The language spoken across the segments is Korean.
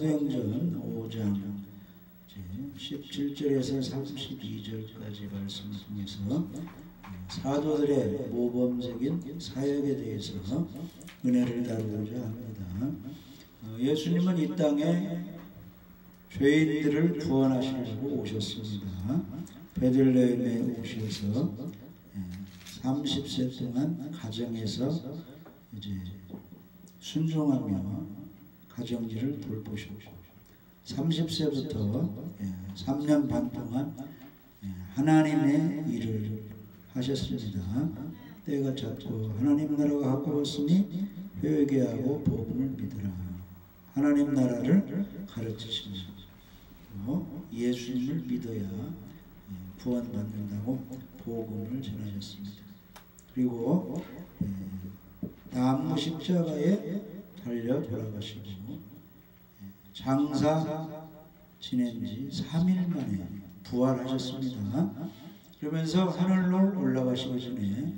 사도행전 5장 17절에서 32절까지 말씀을 통해서 사도들의 모범적인 사역에 대해서 은혜를 다루고자 합니다. 예수님은 이 땅에 죄인들을 구원하시려고 오셨습니다. 베들레헴에 오셔서 30세 동안 가정에서 이제 순종하며 가정일을 돌보셨고 30세부터 3년 반 동안 하나님의 일을 하셨습니다. 때가 찼고 하나님 나라가 가까웠으니 회개하고 복음을 믿으라. 하나님 나라를 가르치시며 예수님을 믿어야 구원받는다고 복음을 전하셨습니다. 그리고 나무 십자가에 달려 돌아가시고 장사 지낸 지 3일 만에 부활하셨습니다. 그러면서 하늘로 올라가시기 전에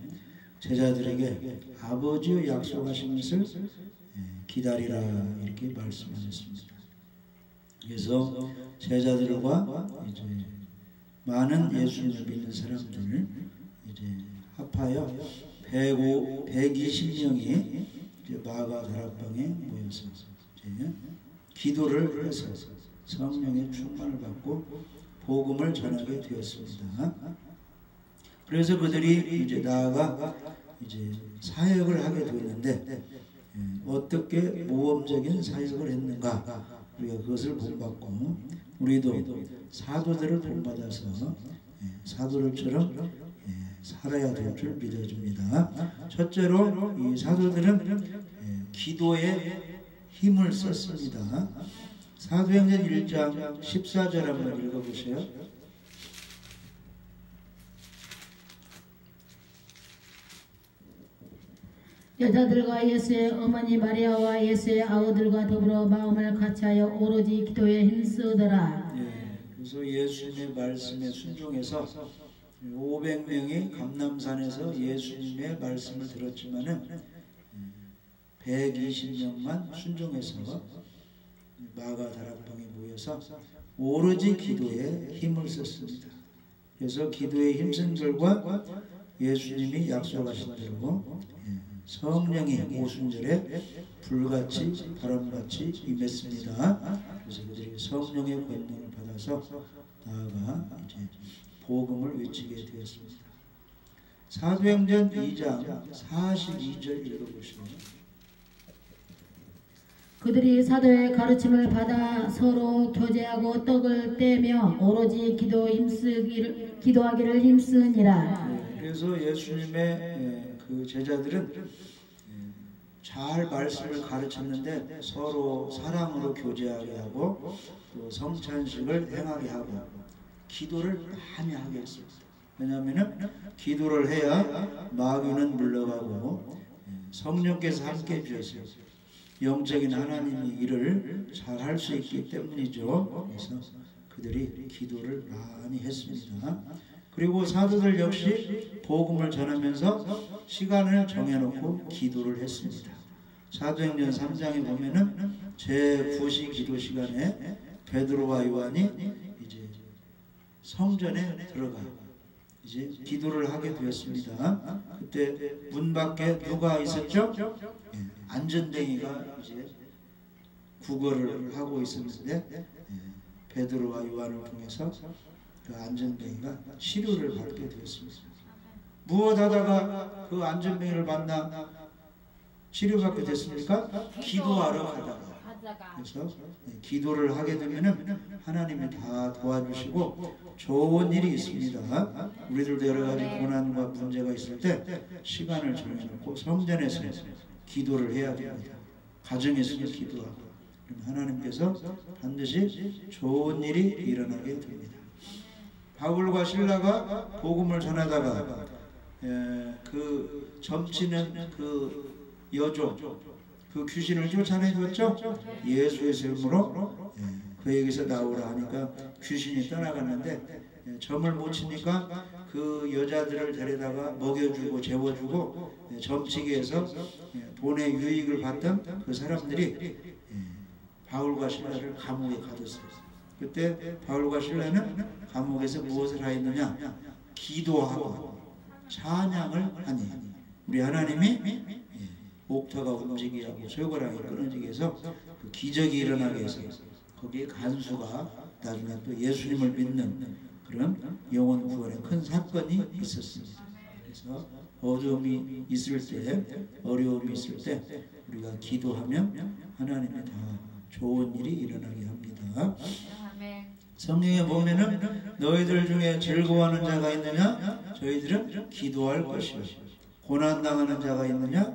제자들에게 아버지의 약속하신 것을 기다리라 이렇게 말씀하셨습니다. 그래서 제자들과 이제 많은 예수님을 믿는 사람들을 이제 합하여 120명이 이제 마가 다락방에 모여서 이제 기도를 해서 성령의 충만을 받고 복음을 전하게 되었습니다. 그래서 그들이 이제 나아가 이제 사역을 하게 되었는데 어떻게 모범적인 사역을 했는가 우리가 그것을 본받고 우리도 사도들을 본받아서 사도들처럼 살아야 될 줄 믿어집니다. 첫째로 이 사도들은 기도에 힘을 썼습니다. 사도행전 1장 14절 한번 읽어보세요. 여자들과 예수의 어머니 마리아와 예수의 아우들과 더불어 마음을 같이하여 오로지 기도에 힘쓰더라. 그래서 예수님의 말씀에 순종해서 500명이 감람산에서 예수님의 말씀을 들었지만은 120명만 순종해서 마가 다락방에 모여서 오로지 기도에 힘을 썼습니다. 그래서 기도에 힘쓴 결과 예수님이 약속하신 대로 성령이 오순절에 불같이 바람같이 임했습니다. 그래서 그들이 성령의 권능을 받아서 나아가 이제 복음을 외치게 되었습니다. 사도행전 2장 42절 읽어보시면 그들이 사도의 가르침을 받아 서로 교제하고 떡을 떼며 오로지 기도하기를 힘쓰니라. 그래서 예수님의 그 제자들은 잘 말씀을 가르쳤는데 서로 사랑으로 교제하게 하고 또 성찬식을 행하게 하고 기도를 많이 하게 했습니다. 왜냐하면 기도를 해야 마귀는 물러가고 성령께서 함께 해주셔서 영적인 하나님의 일을 잘 할 수 있기 때문이죠. 그래서 그들이 기도를 많이 했습니다. 그리고 사도들 역시 복음을 전하면서 시간을 정해놓고 기도를 했습니다. 사도행전 3장에 보면은 제9시 기도 시간에 베드로와 요한이 이제 성전에 들어가 이제 기도를 하게 되었습니다. 그때 문 밖에 누가 있었죠? 안전뱅이가 이제 구걸을 하고 있었는데 베드로와 요한을 통해서 그 안전뱅이가 치료를 받게 되었습니다. 무엇하다가 그 안전뱅이를 만나 치료받게 됐습니까? 기도하러 가다가. 그래서 기도를 하게 되면은 하나님이 다 도와주시고 좋은 일이 있습니다. 우리들도 여러 가지 고난과 문제가 있을 때 시간을 정해놓고 성전에서 기도를 해야 됩니다. 가정에서도 기도하고 그러면 하나님께서 반드시 좋은 일이 일어나게 됩니다. 바울과 실라가 복음을 전하다가 그 점치는 그 여종 그 귀신을 쫓아내줬죠. 예수의 이름으로 그에게서 나오라 하니까 귀신이 떠나갔는데 점을 못 치니까 그 여자들을 데려다가 먹여주고 재워주고 점치기 해서 돈의 유익을 받던 그 사람들이 바울과 실라를 감옥에 가뒀어요. 그때 바울과 실라는 감옥에서 무엇을 하였느냐? 기도하고 찬양을 하니 우리 하나님이 옥터가 움직이게 하고 쇠고랑이 끊어지게 해서 그 기적이 일어나게 해서 거기에 간수가 나중에 또 예수님을 믿는 그런 영혼 구원의 큰 사건이 있었습니다. 그래서 어려움이 있을 때, 어려움이 있을 때 우리가 기도하면 하나님의 다 좋은 일이 일어나게 합니다. 성경에 보면은 너희들 중에 즐거워하는 자가 있느냐? 저희들은 기도할 것이요. 고난당하는 자가 있느냐?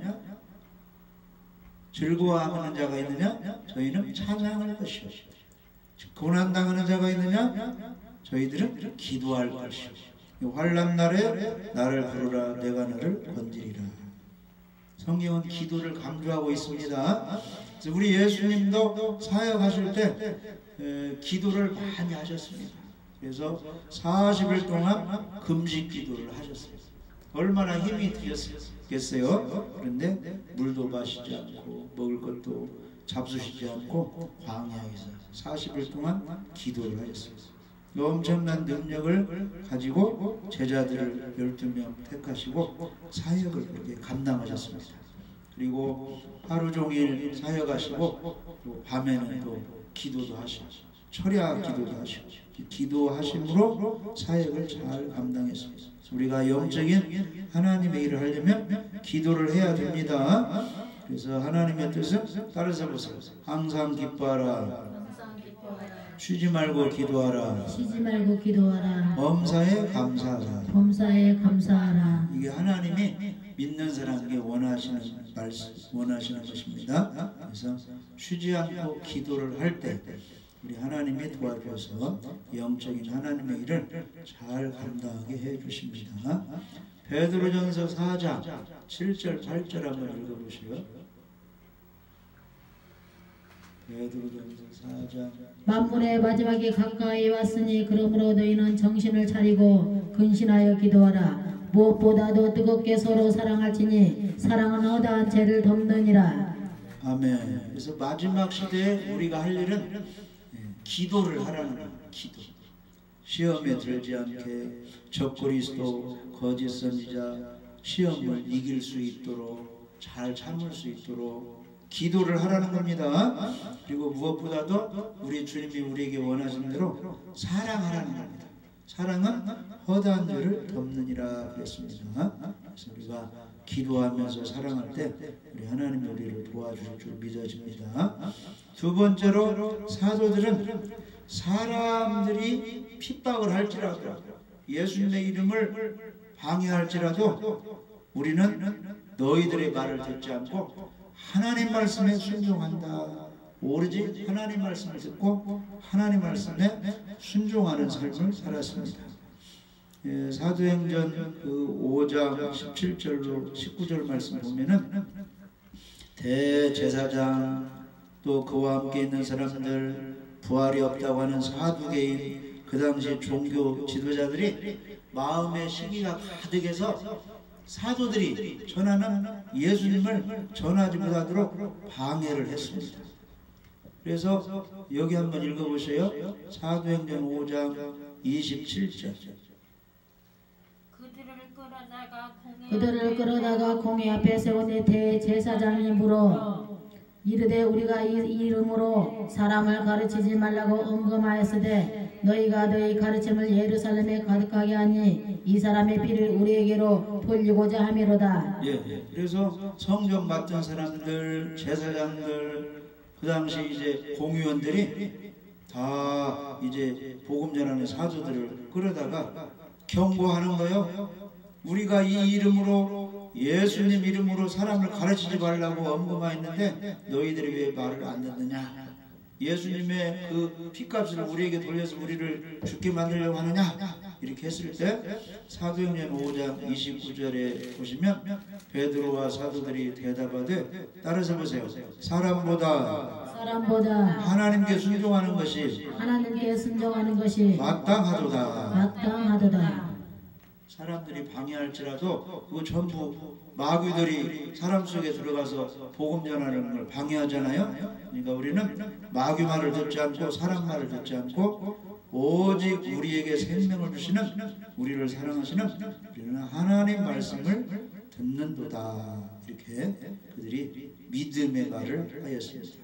즐거워하는 자가 있느냐? 저희는 찬양할 것이요. 고난당하는 자가 있느냐? 저희들은 기도할 것이요. 환난 날에 나를 부르라 내가 너를 건지리라. 성경은 기도를 강조하고 있습니다. 우리 예수님도 사역하실 때 기도를 많이 하셨습니다. 그래서 40일 동안 금식 기도를 하셨어요. 얼마나 힘이 드셨겠어요. 그런데 물도 마시지 않고 먹을 것도 잡수시지 않고 광야에서 40일 동안 기도를 하셨어요. 엄청난 능력을 가지고 제자들을 12명 택하시고 사역을 그렇게 감당하셨습니다. 그리고 하루 종일 사역하시고 또 밤에는 또 기도도 하시고 철야 기도도 하시고 기도하심으로 사역을 잘 감당했습니다. 우리가 영적인 하나님의 일을 하려면 기도를 해야 됩니다. 그래서 하나님의 뜻은 따라서 보세요. 항상 기뻐하라. 쉬지 말고 기도하라. 쉬지 말고 기도하라. 범사에 감사하라. 범사에 감사하라. 이게 하나님이 믿는 사람에게 원하시는 것입니다. 그래서 쉬지 않고 기도를 할 때 우리 하나님이 도와주셔서 영적인 하나님의 일을 잘 감당하게 해 주십니다. 베드로전서 4장 7절 8절 한번 읽어보시요. 베드로전서 4장 만물의 마지막이 가까이 왔으니 그러므로 너희는 정신을 차리고 근신하여 기도하라. 무엇보다도 뜨겁게 서로 사랑할지니 사랑은 허다한 죄를 덮느니라. 아멘. 그래서 마지막 시대에 우리가 할 일은 기도를 하라는 거예요. 기도. 시험에 들지 않게 적그리스도 거짓 선지자 시험을 이길 수 있도록 잘 참을 수 있도록 기도를 하라는 겁니다. 그리고 무엇보다도 우리 주님이 우리에게 원하시는 대로 사랑하라는 겁니다. 사랑은 허다한 죄를 덮느니라 그랬습니다. 그래서 우리가 기도하면서 사랑할 때 우리 하나님이 우리를 도와주실 줄 믿어집니다. 두 번째로 사도들은 사람들이 핍박을 할지라도 예수님의 이름을 방해할지라도 우리는 너희들의 말을 듣지 않고 하나님 말씀에 순종한다. 오로지 하나님 말씀을 듣고 하나님 말씀에 순종하는 삶을 살았습니다. 사도행전 그 5장 17절로 19절 말씀 보면은 대제사장 또 그와 함께 있는 사람들 부활이 없다고 하는 사두개인 그 당시 종교 지도자들이 마음의 시기가 가득해서 사도들이 전하는 예수님을 전하지 못하도록 방해를 했습니다. 그래서 여기 한번 읽어보세요. 사도행전 5장 27절. 그들을 끌어다가 공회 앞에 세우니 대제사장이 물어 이르되 우리가 이 이름으로 사람을 가르치지 말라고 엄금하였으되 너희가 너희 가르침을 예루살렘에 가득하게 하니 이 사람의 피를 우리에게로 돌리고자 함이로다. 그래서 성경 맡은 사람들, 제사장들, 그 당시 이제 공의원들이 다 이제 복음 전하는 사도들을 끌어다가 경고하는 거예요. 우리가 이 이름으로 예수님 이름으로 사람을 가르치지 말라고 엄금하였는데 너희들이 왜 말을 안 듣느냐? 예수님의 그 피값을 우리에게 돌려서 우리를 죽게 만들려고 하느냐? 이렇게 했을 때 사도행전 5장 29절에 보시면 베드로와 사도들이 대답하되 따라서 보세요. 사람보다 하나님께 순종하는 것이 마땅하도다. 사람들이 방해할지라도 그거 전부 마귀들이 사람 속에 들어가서 복음 전하는 걸 방해하잖아요. 그러니까 우리는 마귀 말을 듣지 않고 사람 말을 듣지 않고 오직 우리에게 생명을 주시는, 우리를 사랑하시는 우리는 하나님 말씀을 듣는도다. 이렇게 그들이 믿음의 말을 하였습니다.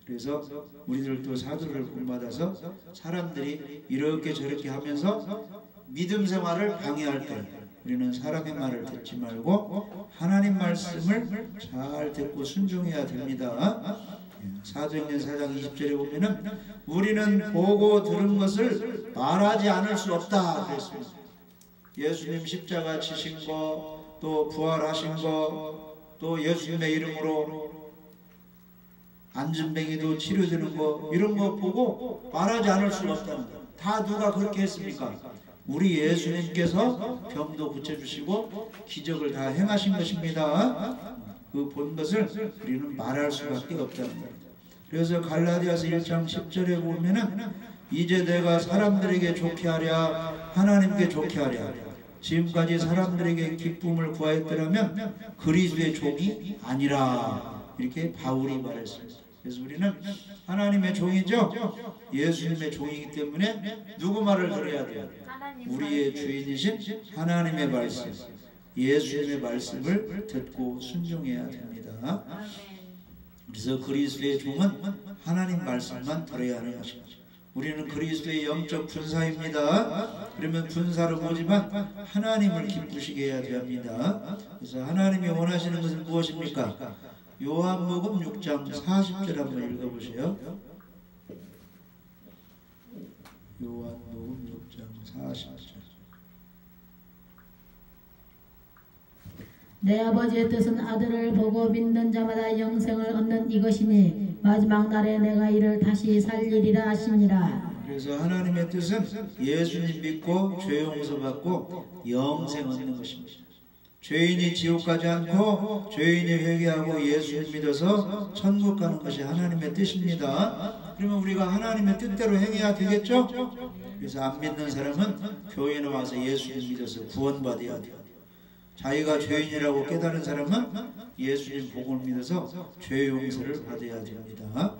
그래서 우리들도 사도를 본받아서 사람들이 이렇게 저렇게 하면서 믿음 생활을 방해할 때 우리는 사람의 말을 듣지 말고 하나님 말씀을 잘 듣고 순종해야 됩니다. 사도행전 4장 20절에 보면은 우리는 보고 들은 것을 말하지 않을 수 없다 그랬습니다. 예수님 십자가 지신 거, 또 부활하신 거, 또 예수님의 이름으로 안전뱅이도 치료되는 거, 이런 거 보고 말하지 않을 수가 없다는 거예요. 다 누가 그렇게 했습니까? 우리 예수님께서 병도 고쳐주시고 기적을 다 행하신 것입니다. 그 본 것을 우리는 말할 수밖에 없다는 거예요. 그래서 갈라디아서 1장 10절에 보면은 이제 내가 사람들에게 좋게 하랴 하나님께 좋게 하랴. 지금까지 사람들에게 기쁨을 구하였더라면 그리스도의 종이 아니라. 이렇게 바울이 말했습니다. 그래서 우리는 하나님의 종이죠. 예수님의 종이기 때문에 누구 말을 들어야 돼요? 우리의 주인이신 하나님의 말씀, 예수님의 말씀을 듣고 순종해야 됩니다. 그래서 그리스도의 종은 하나님 말씀만 들어야 하는 것입니다. 우리는 그리스도의 영적 군사입니다. 그러면 군사로 보지만 하나님을 기쁘시게 해야 됩니다. 그래서 하나님이 원하시는 것은 무엇입니까? 요한복음 6장 40절 한번 읽어보세요. 요한복음 6장 40절. 내 아버지의 뜻은 아들을 보고 믿는 자마다 영생을 얻는 이것이니 마지막 날에 내가 이를 다시 살리리라 하시니라. 그래서 하나님의 뜻은 예수님 믿고 죄 용서 받고 영생 얻는 것입니다. 죄인이 지옥 가지 않고 죄인이 회개하고 예수님 믿어서 천국 가는 것이 하나님의 뜻입니다. 그러면 우리가 하나님의 뜻대로 행해야 되겠죠? 그래서 안 믿는 사람은 교회에 나와서 예수님 믿어서 구원받아야 돼요. 자기가 죄인이라고 깨달은 사람은 예수님 복음을 믿어서 죄 용서를 받아야 됩니다.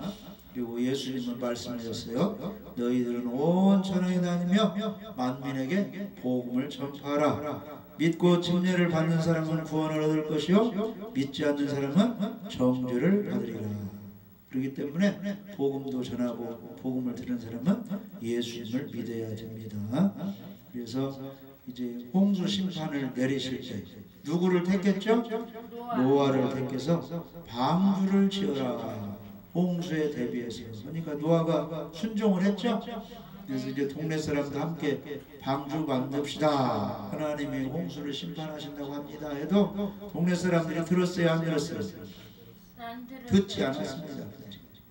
그리고 예수님은 말씀하셨어요. 너희들은 온 천하에 다니며 만민에게 복음을 전파하라. 믿고 침례를 받는 사람은 구원을 얻을 것이요 믿지 않는 사람은 정죄를 받으리라. 그렇기 때문에 복음도 전하고 복음을 들은 사람은 예수님을 믿어야 됩니다. 그래서 이제 홍수 심판을 내리실 때 누구를 택했죠? 노아를 택해서 방주를 지어라. 홍수에 대비해서. 그러니까 노아가 순종을 했죠. 그래서 이제 동네 사람도 함께 방주 만듭시다. 하나님이 홍수를 심판하신다고 합니다. 해도 동네 사람들이 들었어요, 안 들었어요? 듣지 않았습니다.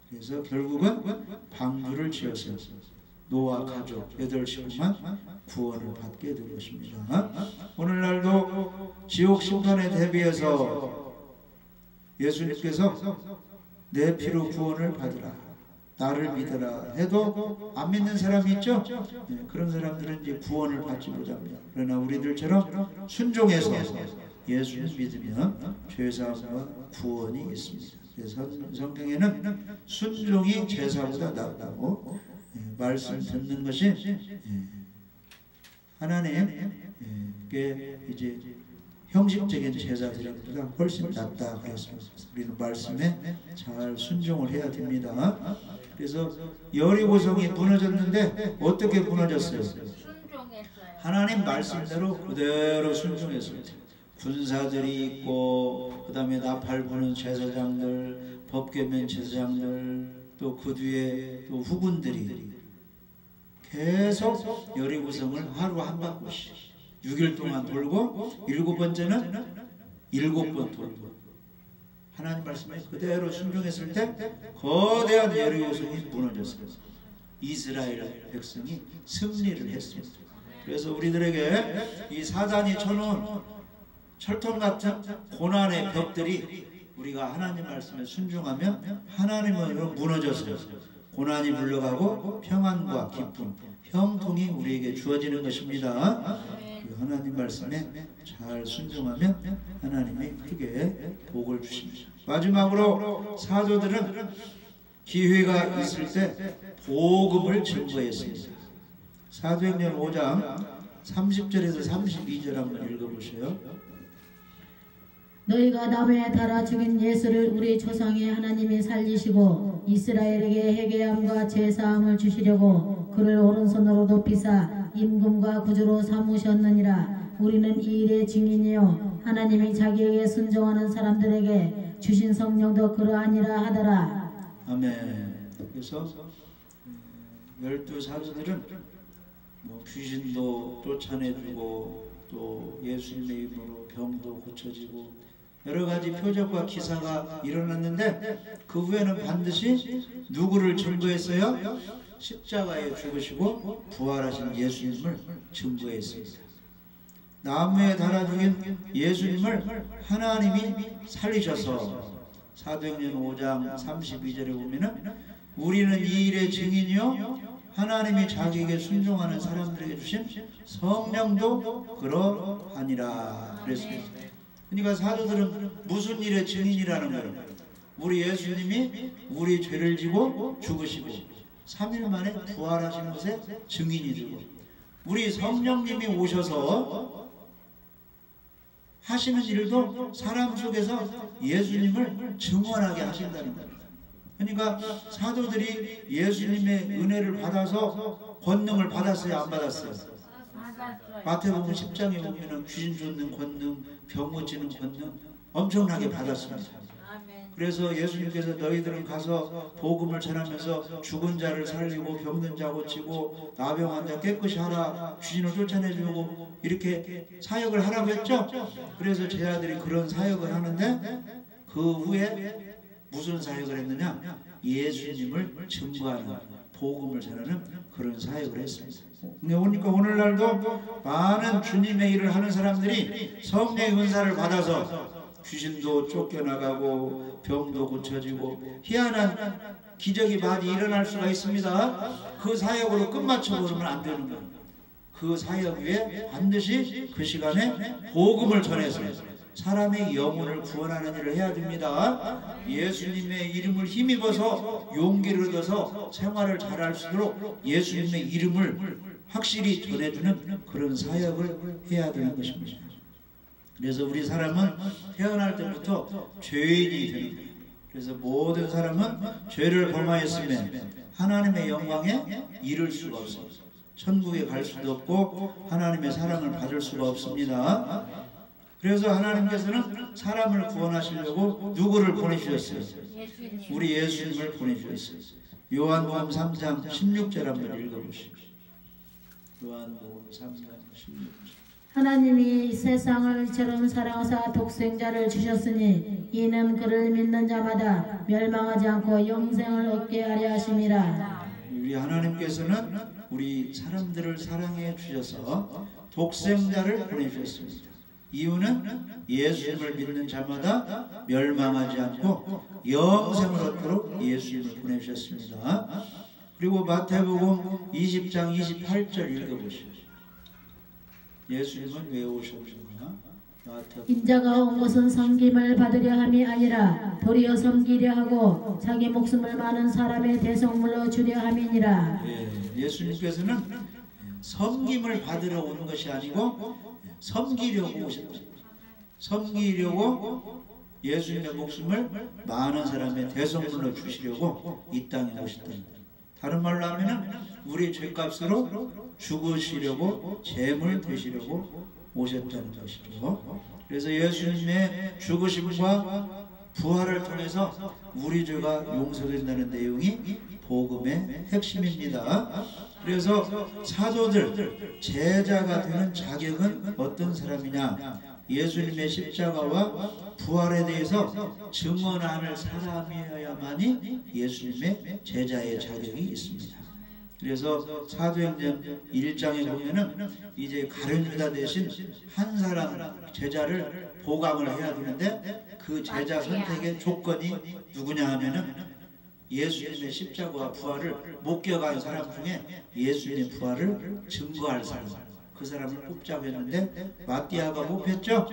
그래서 결국은 방주를 지어서 노아 가족 8식구만 구원을 받게 된 것입니다. 오늘날도 지옥 심판에 대비해서 예수님께서 내 피로 구원을 받으라, 나를 믿어라 해도 안 믿는 사람이 있죠? 네, 그런 사람들은 이제 구원을 받지 못합니다. 그러나 우리들처럼 순종해서 예수를 믿으면 죄사함과 구원이 있습니다. 그래서 성경에는 순종이 제사보다 낫다고, 말씀 듣는 것이 하나님께 이제 형식적인 제사들보다 훨씬 낫다 그랬습니다. 우리는 말씀에 잘 순종을 해야 됩니다. 그래서 여리고성이 무너졌는데 어떻게 무너졌어요? 하나님 말씀대로 그대로 순종했어요. 군사들이 있고, 그 다음에 나팔 부는 제사장들, 법궤면 제사장들, 또 그 뒤에 또 후군들이 계속 여리고성을 하루 한 바퀴씩 6일 동안 돌고 7번째는 7번 돌고 하나님 말씀에 그대로 순종했을 때 거대한 여리고성이 무너졌어요. 이스라엘 백성이 승리를 했습니다. 그래서 우리들에게 이 사단이 쳐놓은 철통 같은 고난의 벽들이 우리가 하나님 말씀에 순종하면 하나님으로 무너져서 고난이 물러가고 평안과 기쁨, 형통이 우리에게 주어지는 것입니다. 하나님 말씀에 잘 순종하면 하나님이 크게 복을 주십니다. 마지막으로 사도들은 기회가 있을 때 복음을 증거했습니다. 사도행전 5장 30절에서 32절 한번 읽어보세요. 너희가 나무에 달아 죽인 예수를 우리 조상의 하나님이 살리시고 이스라엘에게 회개함과 제사함을 주시려고 그를 오른손으로 높이사 임금과 구주로 삼으셨느니라. 우리는 이 일의 증인이요 하나님이 자기에게 순종하는 사람들에게 주신 성령도 그러하니라 하더라. 아멘. 그래서 12사도들은 귀신도 쫓아내주고 또 예수님의 이름으로 병도 고쳐지고 여러가지 표적과 기사가 일어났는데 그 후에는 반드시 누구를 증거했어요? 십자가에 죽으시고 부활하신 예수님을 증거했습니다. 나무에 달아 죽인 예수님을 하나님이 살리셔서 사도행전 5장 32절에 보면은 우리는 이 일의 증인이요 하나님이 자기에게 순종하는 사람들에게 주신 성령도 그러하니라 그랬습니다. 그러니까 사도들은 무슨 일의 증인이라는 거예요. 우리 예수님이 우리 죄를 지고 죽으시고 3일 만에 부활하신 것의 증인이 되고 우리 성령님이 오셔서 하시는 일도 사람 속에서 예수님을 증언하게 하신다는 겁니다. 그러니까 사도들이 예수님의 은혜를 받아서 권능을 받았어요? 안 받았어요? 마태복음 10장에 보면 귀신 쫓는 권능, 병 고치는 권능 엄청나게 받았습니다. 그래서 예수님께서 너희들은 가서 복음을 전하면서 죽은 자를 살리고 병든 자 고치고 나병 환자 깨끗이 하라, 귀신을 쫓아내주고 이렇게 사역을 하라고 했죠. 그래서 제 아들이 그런 사역을 하는데 그 후에 무슨 사역을 했느냐? 예수님을 증거하는 복음을 전하는 그런 사역을 했습니다. 그러니까 오늘날도 많은 주님의 일을 하는 사람들이 성령의 은사를 받아서 귀신도 쫓겨나가고 병도 고쳐지고 희한한 기적이 많이 일어날 수가 있습니다. 그 사역으로 끝마쳐버리면 안 되는 거예요. 그 사역 위에 반드시 그 시간에 복음을 전해서 사람의 영혼을 구원하는 일을 해야 됩니다. 예수님의 이름을 힘입어서 용기를 얻어서 생활을 잘할 수 있도록 예수님의 이름을 확실히 전해주는 그런 사역을 해야 되는 것입니다. 그래서 우리 사람은 태어날 때부터 죄인이 되는 거예요. 그래서 모든 사람은 죄를 범하였으면 하나님의 영광에 이를 수가 없습니다. 천국에 갈 수도 없고 하나님의 사랑을 받을 수가 없습니다. 그래서 하나님께서는 사람을 구원하시려고 누구를 보내주셨어요? 우리 예수님을 보내주셨어요. 요한복음 3장 16절 한번 읽어보십시오. 요한복음 3장 16절. 하나님이 세상을 이처럼 사랑하사 독생자를 주셨으니 이는 그를 믿는 자마다 멸망하지 않고 영생을 얻게 하려 하심이라. 우리 하나님께서는 우리 사람들을 사랑해 주셔서 독생자를 보내주셨습니다. 이유는 예수님을 믿는 자마다 멸망하지 않고 영생을 얻도록 예수님을 보내주셨습니다. 그리고 마태복음 20장 28절 읽어보시죠. 예수님은 왜 오셨는가? 인자가 온 것은 섬김을 받으려 함이 아니라 도리어 섬기려 하고 자기 목숨을 많은 사람의 대속물로 주려 함이니라. 예수님께서는 섬김을 받으러 오는 것이 아니고 섬기려고 오셨다. 섬기려고 예수님의 목숨을 많은 사람의 대속물로 주시려고 이 땅에 오셨다. 다른 말로 하면 우리 죄값으로 죽으시려고 제물 되시려고 오셨다는 것이죠. 그래서 예수님의 죽으심과 부활을 통해서 우리 죄가 용서된다는 내용이 복음의 핵심입니다. 그래서 사도들, 제자가 되는 자격은 어떤 사람이냐? 예수님의 십자가와 부활에 대해서 증언하는 사람이어야만이 예수님의 제자의 자격이 있습니다. 그래서 사도행전 1장에 보면은 이제 가룟 유다 대신 한 사람 제자를 보강을 해야 되는데 그 제자 선택의 조건이 누구냐 하면은 예수님의 십자가와 부활을 목격한 사람 중에 예수님의 부활을 증거할 사람, 그 사람을 뽑자고 했는데 마띠아가 뽑혔죠.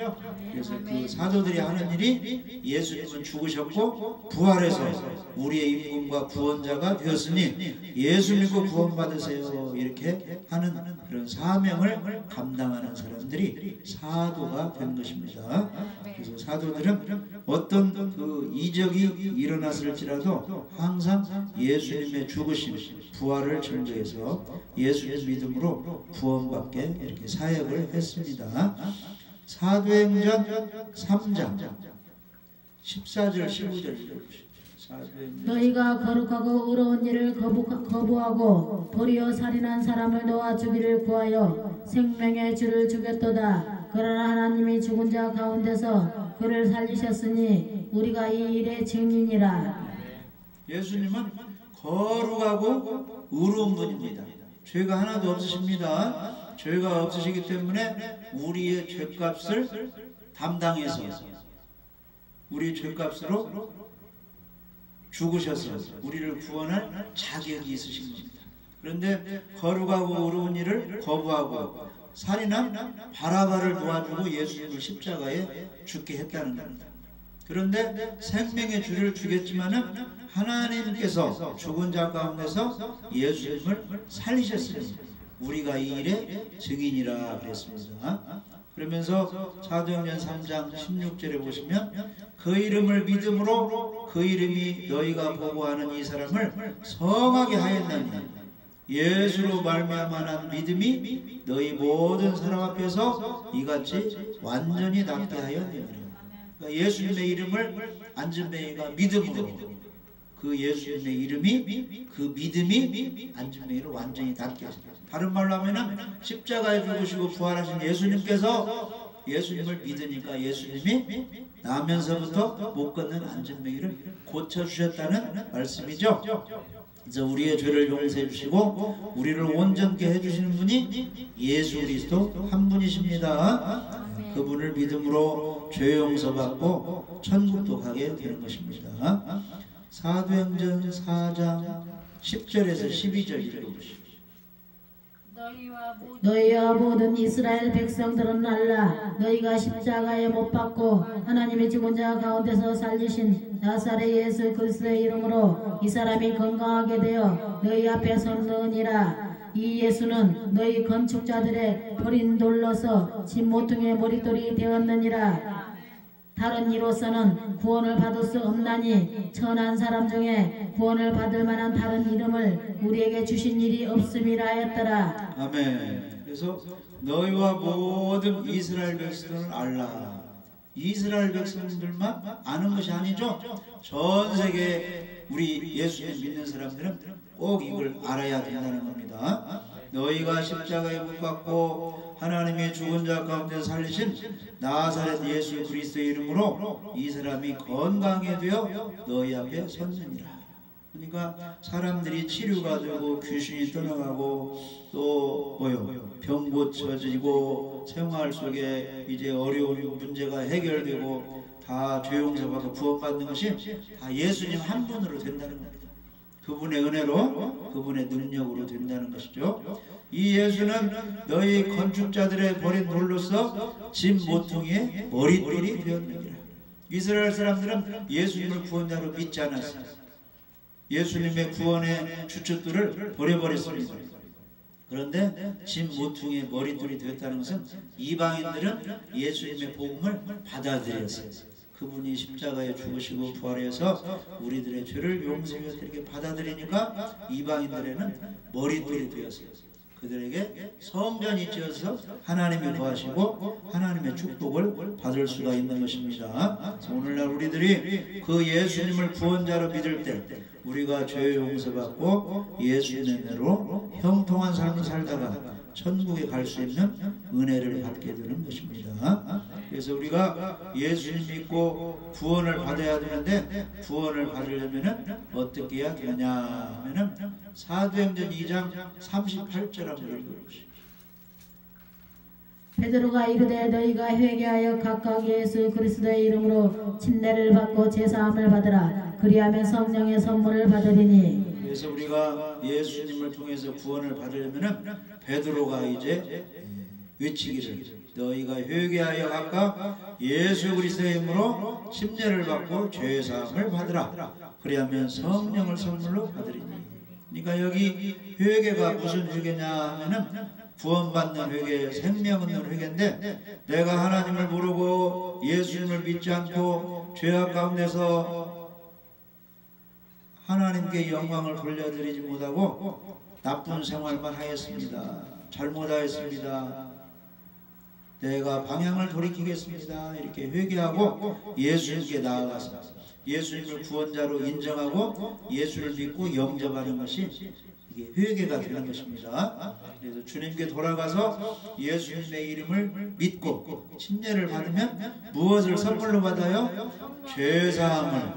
그래서 그 사도들이 하는 일이 예수님은 죽으셨고 부활해서 우리의 임금과 구원자가 되었으니 예수 믿고 구원받으세요, 이렇게 하는 그런 사명을 감당하는 사람들이 사도가 된 것입니다. 그래서 사도들은 어떤 그 이적이 일어났을지라도 항상 예수님의 죽으심, 부활을 증거해서 예수님 믿음으로 구원받게 이렇게 사역을 했습니다. 사도행전 3장 14절 15절 너희가 거룩하고 의로운 일을 거부하고 도리어 살인한 사람을 놓아 주기를 구하여 생명의 주를 죽였도다. 그러나 하나님이 죽은 자 가운데서 그를 살리셨으니 우리가 이 일의 증인이라. 예수님은 거룩하고 의로운 분입니다. 죄가 하나도 없으십니다. 죄가 없으시기 때문에 우리의 죄값을 담당해서 우리 죄값으로 죽으셔서 우리를 구원할 자격이 있으신 겁니다. 그런데 거룩하고 의로운 일을 거부하고 살인한 바라바를 도와주고 예수님을 십자가에 죽게 했다는 겁니다. 그런데 생명의 주를 죽였지만은 하나님께서 죽은 자 가운데서 예수님을 살리셨으니 우리가 이 일의 증인이라 그랬습니다. 그러면서 사도행전 3장 16절에 보시면 그 이름을 믿음으로 그 이름이 너희가 보고하는 이 사람을 성하게 하였나니 예수로 말미암아 난 믿음이 너희 모든 사람 앞에서 이같이 완전히 낫게 하였느니라. 그러니까 예수님의 이름을 안진뱅이가 믿음으로 그 예수님의 이름이 그 믿음이 안진뱅이를 완전히 낫게 하셨다. 다른 말로 하면은 십자가에 죽으시고 부활하신 예수님께서 예수님을 믿으니까 예수님이 나면서부터 못 걷는 안진뱅이를 고쳐주셨다는 말씀이죠. 그래서 우리의 죄를 용서해 주시고 우리를 온전케 해주시는 분이 예수 그리스도 한 분이십니다. 그분을 믿음으로 죄 용서받고 천국도 가게 되는 것입니다. 사도행전 4장 10절에서 12절 읽어보시죠. 너희와 모든 이스라엘 백성들은 알라. 너희가 십자가에 못 박고 하나님의 죽은 자 가운데서 살리신 나사렛 예수 그리스도의 이름으로 이 사람이 건강하게 되어 너희 앞에 섰느니라. 이 예수는 너희 건축자들의 버린 돌로서 집 모퉁이의 머릿돌이 되었느니라. 다른 이로서는 구원을 받을 수 없나니 천한 사람 중에 구원을 받을 만한 다른 이름을 우리에게 주신 일이 없음이라 하였더라. 아멘. 그래서 너희와 모든 이스라엘 백성들은 알라. 이스라엘 백성들만 아는 것이 아니죠. 전 세계 우리 예수님 믿는 사람들은 꼭 이걸 알아야 된다는 겁니다. 너희가 십자가에 못 박고 하나님의 죽은 자 가운데 살리신 나사렛 예수 그리스도의 이름으로 이 사람이 건강해 되어 너희 앞에 섰느니라. 그러니까 사람들이 치료가 되고 귀신이 떠나가고 또 병 고쳐지고 생활 속에 이제 어려운 문제가 해결되고 다 죄 용서받고 구원받는 것이 다 예수님 한 분으로 된다는 겁니다. 그분의 은혜로 그분의 능력으로 된다는 것이죠. 이 예수는 너희 건축자들의 버린 돌로서 집 모퉁이의 머릿돌이 되었느니라. 이스라엘 사람들은 예수님을 구원자로 믿지 않았어요. 예수님의 구원의 주춧돌을 버려버렸습니다. 그런데 집 모퉁이의 머릿돌이 되었다는 것은 이방인들은 예수님의 복음을 받아들였어요. 그분이 십자가에 죽으시고 부활해서 우리들의 죄를 용서해서 이렇게 받아들이니까 이방인들에는 머릿돌이 되었어요. 그들에게 성전이 지어서 하나님이 거하시고 하나님의 축복을 받을 수가 있는 것입니다. 오늘날 우리들이 그 예수님을 구원자로 믿을 때 우리가 죄 용서받고 예수님의 은혜로 형통한 삶을 살다가 천국에 갈 수 있는 은혜를 받게 되는 것입니다. 그래서 우리가 예수님 믿고 구원을 받아야 되는데 구원을 받으려면 어떻게 해야 되느냐 하면은 사도행전 2장 38절 한번 읽어보시죠. 베드로가 이르되 너희가 회개하여 각각 예수 그리스도의 이름으로 침례를 받고 제사함을 받으라. 그리하면 성령의 선물을 받으리니. 그래서 우리가 예수님을 통해서 구원을 받으려면은 베드로가 이제 외치기를 너희가 회개하여 각각 예수 그리스도의 이름으로 침례를 받고 죄 사함을 받으라. 그리하면 성령을 선물로 받으리니. 그러니까 여기 회개가 무슨 회개냐 하면은 구원받는 회개, 생명 얻는 회개인데 내가 하나님을 모르고 예수님을 믿지 않고 죄악 가운데서 하나님께 영광을 돌려드리지 못하고 나쁜 생활만 하였습니다. 잘못하였습니다. 내가 방향을 돌이키겠습니다. 이렇게 회개하고 예수님께 나아가서 예수님을 구원자로 인정하고 예수를 믿고 영접하는 것이 이게 회개가 되는 것입니다. 그래서 주님께 돌아가서 예수님의 이름을 믿고 침례를 받으면 무엇을 선물로 받아요? 죄사함을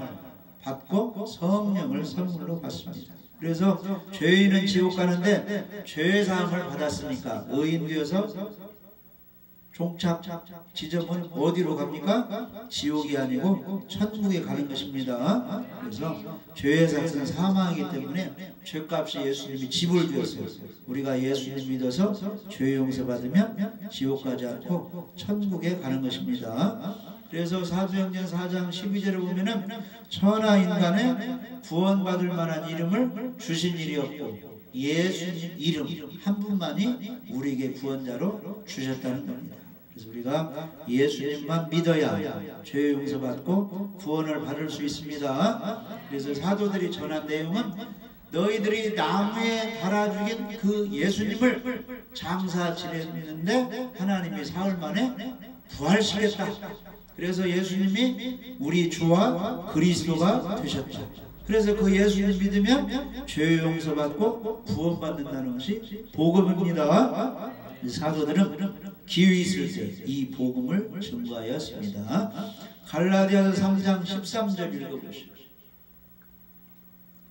받고 성령을 선물로 받습니다. 그래서 죄인은 지옥 가는데 죄사함을 받았으니까 의인 되어서 종착 지점은 어디로 갑니까? 지옥이 아니고 천국에 가는 것입니다. 그래서 죄의 삭은 사망이기 때문에 죄값이 예수님이 지불 되었어요. 우리가 예수님 믿어서 죄 용서 받으면 지옥 가지 않고 천국에 가는 것입니다. 그래서 사도행전 4장 12절에 보면은 천하 인간의 구원받을 만한 이름을 주신 일이 없고 예수님 이름 한 분만이 우리에게 구원자로 주셨다는 겁니다. 그래서 우리가 예수님만 믿어야 죄 용서받고 구원을 받을 수 있습니다. 그래서 사도들이 전한 내용은 너희들이 나무에 달아 죽인 그 예수님을 장사 지냈는데 하나님이 사흘 만에 부활시켰다. 그래서 예수님이 우리 주와 그리스도가 되셨다. 그래서 그 예수님 믿으면 죄 용서받고 구원받는다는 것이 복음입니다. 사도들은 기회 있을 때 이 복음을 증거하였습니다. 갈라디아서 3장 13절 읽어보시죠.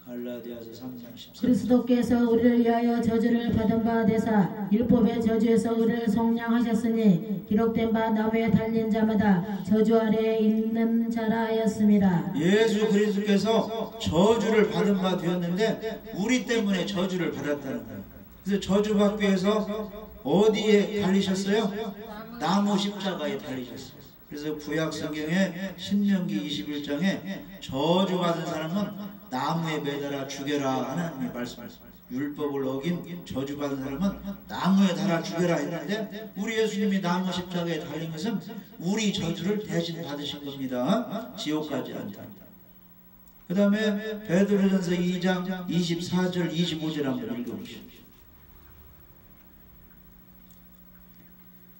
갈라디아서 3장 13절. 그리스도께서 우리를 위하여 저주를 받은 바 되사 율법의 저주에서 우리를 속량하셨으니 기록된 바 나무에 달린 자마다 저주 아래에 있는 자라 하였습니다. 예수 그리스도께서 저주를 받은 바 되었는데 우리 때문에 저주를 받았다는 거예요. 그래서 저주받기 위해서 어디에 달리셨어요? 나무 십자가에 달리셨어요. 그래서 구약 성경에 신명기 21장에 저주받은 사람은 나무에 매달아 죽여라 하나님이 말씀하셨어요. 율법을 어긴 저주받은 사람은 나무에 달아 죽여라 했는데 우리 예수님이 나무 십자가에 달린 것은 우리 저주를 대신 받으신 겁니다. 지옥 가지 않다. 그 다음에 베드로전서 2장 24절 25절 한번 읽어보시죠.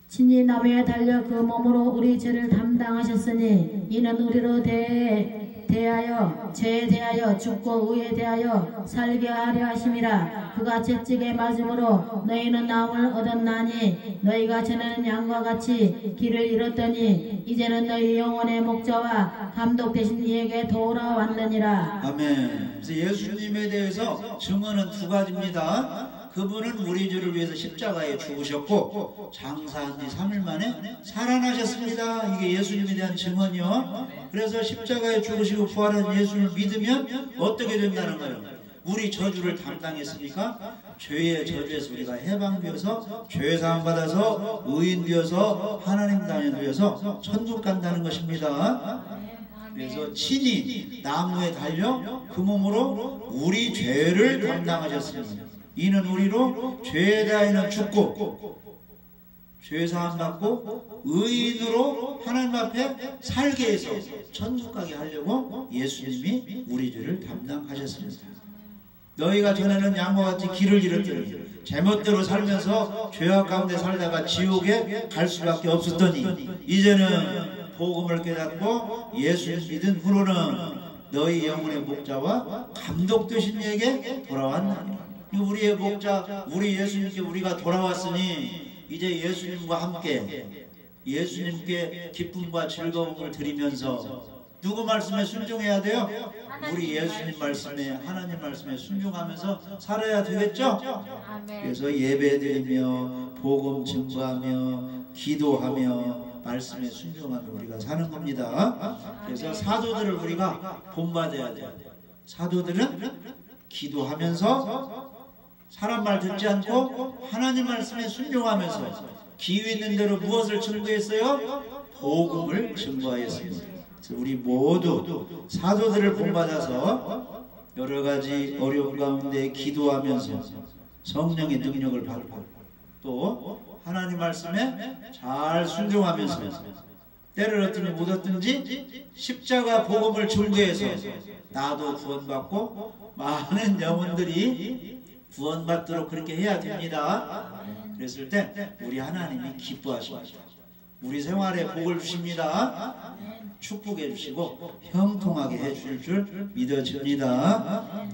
친히 나무에 달려 그 몸으로 우리 죄를 담당하셨으니 이는 우리로 대하여 죄에 대하여 죽고 의에 대하여 살게 하려 하심이라. 그가 채찍에 맞음으로 너희는 나음을 얻었나니 너희가 전에는 양과 같이 길을 잃었더니 이제는 너희 영혼의 목자와 감독 되신 이에게 돌아왔느니라. 아멘. 그래서 예수님에 대해서 증언은 두 가지입니다. 그분은 우리 죄를 위해서 십자가에 죽으셨고 장사한 지 3일 만에 살아나셨습니다. 이게 예수님에 대한 증언이요. 그래서 십자가에 죽으시고 부활한 예수를 믿으면 어떻게 된다는 거예요? 우리 저주를 담당했으니까 죄의 저주에서 우리가 해방되어서 죄사함 받아서 의인 되어서 하나님 자녀 되어서 천국 간다는 것입니다. 그래서 친히 나무에 달려 그 몸으로 우리 죄를 담당하셨습니다. 이는 우리로 죄에 대하여는 죽고 죄사함 받고 의인으로 하나님 앞에 살게 해서 천국 가게 하려고 예수님이 우리 죄를 담당하셨습니다. 너희가 전에는 양과 같이 길을 잃었더니 제멋대로 살면서 죄악 가운데 살다가 지옥에 갈 수밖에 없었더니 이제는 복음을 깨닫고 예수를 믿은 후로는 너희 영혼의 목자와 감독 되신 이에게 돌아왔느니라. 우리의 목자, 우리 예수님께 우리가 돌아왔으니 이제 예수님과 함께 예수님께 기쁨과 즐거움을 드리면서 누구 말씀에 순종해야 돼요? 우리 예수님 말씀에 하나님 말씀에 순종하면서 살아야 되겠죠? 그래서 예배드리며 복음 증거하며 기도하며 말씀에 순종하며 우리가 사는 겁니다. 그래서 사도들을 우리가 본받아야 돼요. 사도들은 기도하면서 사람 말 듣지 않고 하나님 말씀에 순종하면서 기회 있는 대로 무엇을 증거했어요? 복음을 증거하였습니다. 그래서 우리 모두 사도들을 본받아서 여러 가지 어려운 가운데 기도하면서 성령의 능력을 받고 또 하나님 말씀에 잘 순종하면서 때를 얻든지 못 얻든지 십자가 복음을 증거해서 나도 구원받고 많은 영혼들이 구원받도록 그렇게 해야 됩니다. 그랬을 때 우리 하나님이 기뻐하십니다. 우리 생활에 복을 주십니다. 축복해 주시고 형통하게 해 주실 줄 믿어집니다.